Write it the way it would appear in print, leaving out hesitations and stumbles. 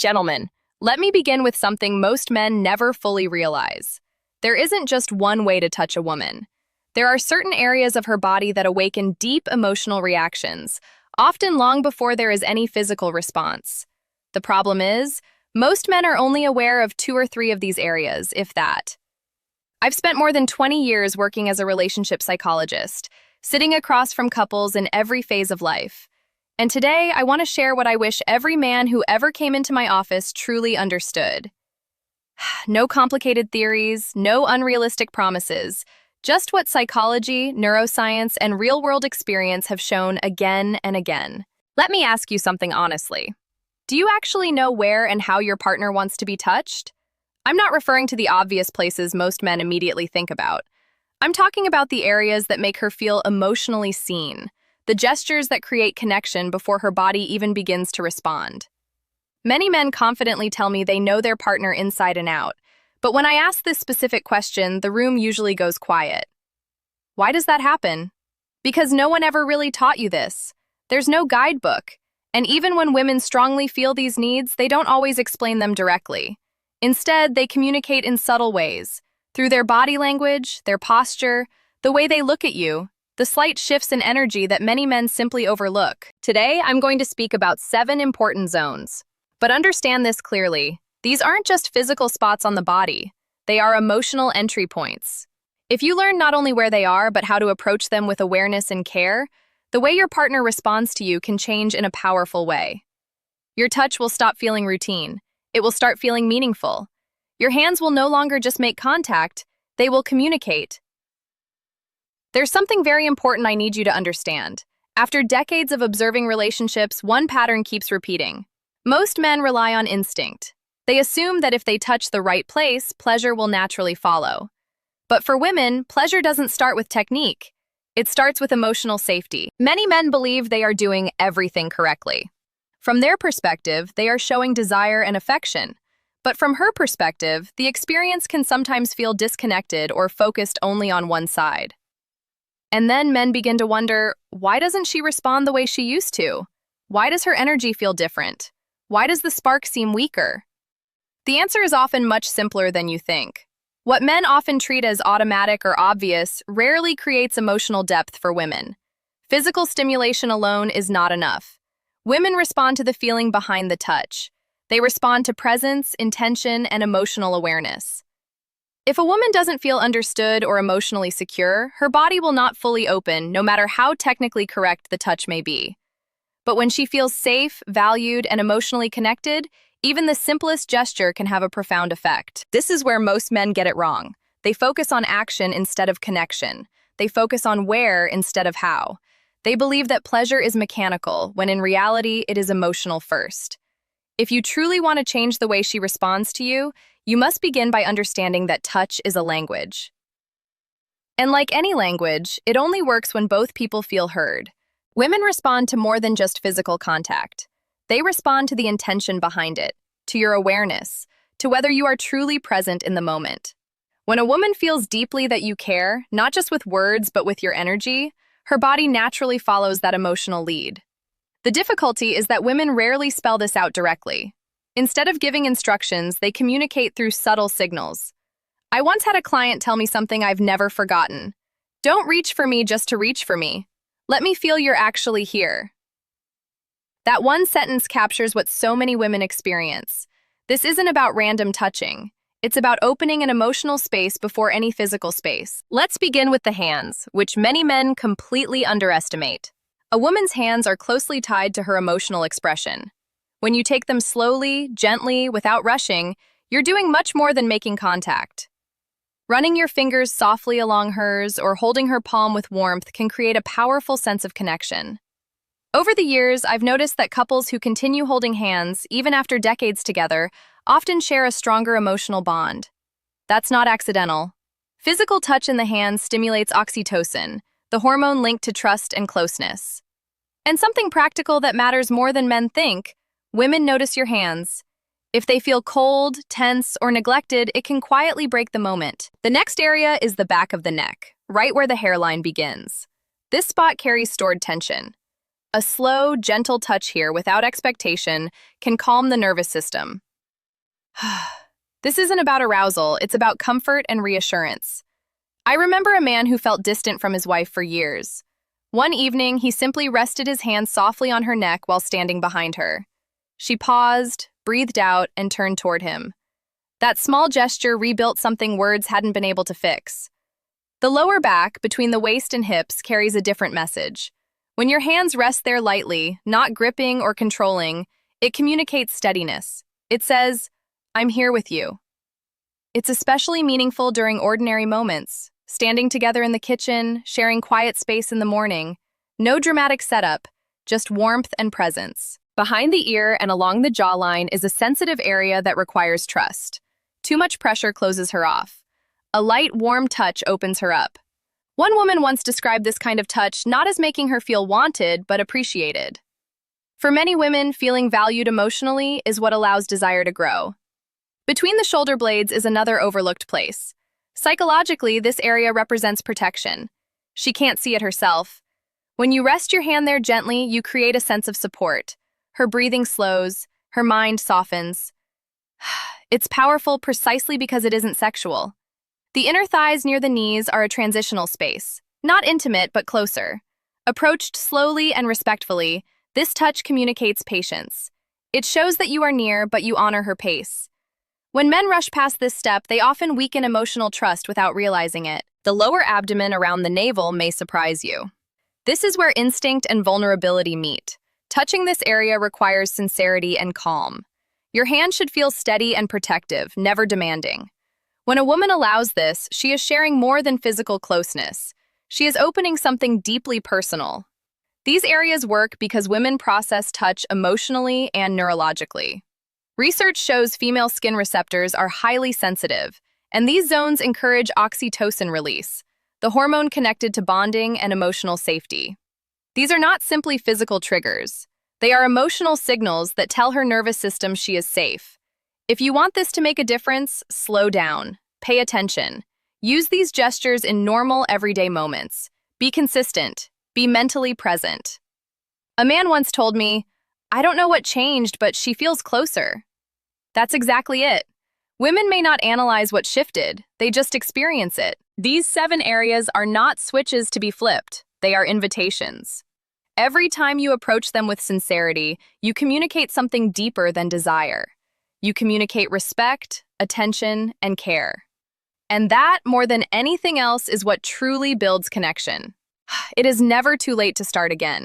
Gentlemen, let me begin with something most men never fully realize. There isn't just one way to touch a woman. There are certain areas of her body that awaken deep emotional reactions, often long before there is any physical response. The problem is, most men are only aware of 2 or 3 of these areas, if that. I've spent more than 20 years working as a relationship psychologist, sitting across from couples in every phase of life. And today, I want to share what I wish every man who ever came into my office truly understood. No complicated theories, no unrealistic promises, just what psychology, neuroscience, and real-world experience have shown again and again. Let me ask you something honestly. Do you actually know where and how your partner wants to be touched? I'm not referring to the obvious places most men immediately think about. I'm talking about the areas that make her feel emotionally seen, the gestures that create connection before her body even begins to respond. Many men confidently tell me they know their partner inside and out, but when I ask this specific question, the room usually goes quiet. Why does that happen? Because no one ever really taught you this. There's no guidebook, and even when women strongly feel these needs, they don't always explain them directly. Instead, they communicate in subtle ways, through their body language, their posture, the way they look at you, the slight shifts in energy that many men simply overlook. Today, I'm going to speak about 7 important zones. But understand this clearly, these aren't just physical spots on the body. They are emotional entry points. If you learn not only where they are, but how to approach them with awareness and care, the way your partner responds to you can change in a powerful way. Your touch will stop feeling routine. It will start feeling meaningful. Your hands will no longer just make contact, they will communicate. There's something very important I need you to understand. After decades of observing relationships, one pattern keeps repeating. Most men rely on instinct. They assume that if they touch the right place, pleasure will naturally follow. But for women, pleasure doesn't start with technique. It starts with emotional safety. Many men believe they are doing everything correctly. From their perspective, they are showing desire and affection. But from her perspective, the experience can sometimes feel disconnected or focused only on one side. And then men begin to wonder, why doesn't she respond the way she used to? Why does her energy feel different? Why does the spark seem weaker? The answer is often much simpler than you think. What men often treat as automatic or obvious rarely creates emotional depth for women. Physical stimulation alone is not enough. Women respond to the feeling behind the touch. They respond to presence, intention, and emotional awareness. If a woman doesn't feel understood or emotionally secure, her body will not fully open, no matter how technically correct the touch may be. But when she feels safe, valued, and emotionally connected, even the simplest gesture can have a profound effect. This is where most men get it wrong. They focus on action instead of connection. They focus on where instead of how. They believe that pleasure is mechanical, when in reality, it is emotional first. If you truly want to change the way she responds to you, you must begin by understanding that touch is a language. And like any language, it only works when both people feel heard. Women respond to more than just physical contact. They respond to the intention behind it, to your awareness, to whether you are truly present in the moment. When a woman feels deeply that you care, not just with words but with your energy, her body naturally follows that emotional lead. The difficulty is that women rarely spell this out directly. Instead of giving instructions, they communicate through subtle signals. I once had a client tell me something I've never forgotten. Don't reach for me just to reach for me. Let me feel you're actually here. That one sentence captures what so many women experience. This isn't about random touching. It's about opening an emotional space before any physical space. Let's begin with the hands, which many men completely underestimate. A woman's hands are closely tied to her emotional expression. When you take them slowly, gently, without rushing, you're doing much more than making contact. Running your fingers softly along hers or holding her palm with warmth can create a powerful sense of connection. Over the years, I've noticed that couples who continue holding hands, even after decades together, often share a stronger emotional bond. That's not accidental. Physical touch in the hands stimulates oxytocin, the hormone linked to trust and closeness. And something practical that matters more than men think, women notice your hands. If they feel cold, tense, or neglected, it can quietly break the moment. The next area is the back of the neck, right where the hairline begins. This spot carries stored tension. A slow, gentle touch here without expectation can calm the nervous system. This isn't about arousal, it's about comfort and reassurance. I remember a man who felt distant from his wife for years. One evening, he simply rested his hand softly on her neck while standing behind her. She paused, breathed out, and turned toward him. That small gesture rebuilt something words hadn't been able to fix. The lower back, between the waist and hips, carries a different message. When your hands rest there lightly, not gripping or controlling, it communicates steadiness. It says, "I'm here with you." It's especially meaningful during ordinary moments, standing together in the kitchen, sharing quiet space in the morning. No dramatic setup, just warmth and presence. Behind the ear and along the jawline is a sensitive area that requires trust. Too much pressure closes her off. A light, warm touch opens her up. One woman once described this kind of touch not as making her feel wanted, but appreciated. For many women, feeling valued emotionally is what allows desire to grow. Between the shoulder blades is another overlooked place. Psychologically, this area represents protection. She can't see it herself. When you rest your hand there gently, you create a sense of support. Her breathing slows, her mind softens. It's powerful precisely because it isn't sexual. The inner thighs near the knees are a transitional space, not intimate but closer. Approached slowly and respectfully, this touch communicates patience. It shows that you are near, but you honor her pace. When men rush past this step, they often weaken emotional trust without realizing it. The lower abdomen around the navel may surprise you. This is where instinct and vulnerability meet. Touching this area requires sincerity and calm. Your hand should feel steady and protective, never demanding. When a woman allows this, she is sharing more than physical closeness. She is opening something deeply personal. These areas work because women process touch emotionally and neurologically. Research shows female skin receptors are highly sensitive, and these zones encourage oxytocin release, the hormone connected to bonding and emotional safety. These are not simply physical triggers. They are emotional signals that tell her nervous system she is safe. If you want this to make a difference, slow down. Pay attention. Use these gestures in normal, everyday moments. Be consistent. Be mentally present. A man once told me, "I don't know what changed, but she feels closer." That's exactly it. Women may not analyze what shifted, they just experience it. These 7 areas are not switches to be flipped, they are invitations. Every time you approach them with sincerity, you communicate something deeper than desire. You communicate respect, attention, and care. And that, more than anything else, is what truly builds connection. It is never too late to start again.